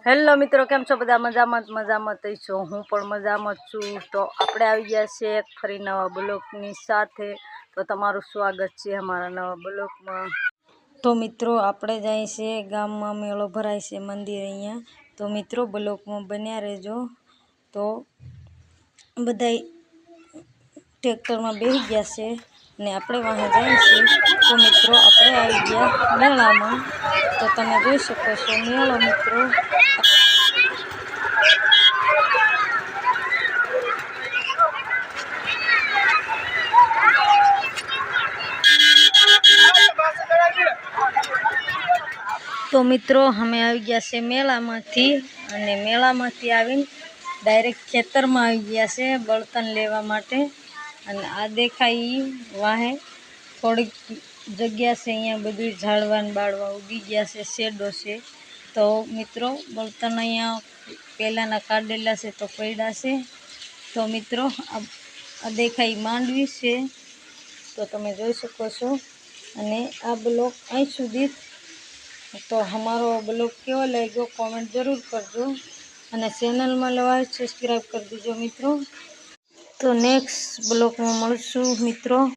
Hello મિત્રો, કેમ છો બધા? મજામાં થઈ છો? હું પણ મજામાં છું. તો આપણે આવી ગયા છે ફરી નવા બ્લોગની સાથે. તો તમારું સ્વાગત છે અમારા નવા બ્લોગમાં. તો મિત્રો, આપણે જાય છે ગામમાં, મેળો ભરાય છે મંદિર અહીંયા. તો મિત્રો, બ્લોગમાં બન્યા રહેજો. તો બધા ટ્રેક્ટરમાં બેસી ગયા છે ને આપણે વાહે જાય છે. તો મિત્રો, આપણે આવી ગયા મેળામાં. તો તમે જોઈ શકો છો મેળો મિત્રો. તો મિત્રો, અમે આવી ગયા છે મેળામાંથી, અને મેળામાંથી આવીને ડાયરેક્ટ ખેતરમાં આવી ગયા છે બળતણ લેવા માટે. અને આ દેખાય વાહે થોડીક જગ્યા છે, અહીંયા બધું ઝાડવાન બાળવા ઉગી ગયા છે, શેડો છે. તો મિત્રો, બળતણ અહીંયા પહેલાંના કાઢેલા છે તો પડ્યા છે. તો મિત્રો, આ દેખાય માંડવી છે. તો તમે જોઈ શકો છો. અને આ બ્લોગ અહીં સુધી. તો અમારો બ્લોગ કેવો લાગ્યો કોમેન્ટ જરૂર કરજો, અને ચેનલમાં નવા સબસ્ક્રાઈબ કરી દેજો મિત્રો. તો નેક્સ્ટ બ્લોગમાં મળશું મિત્રો.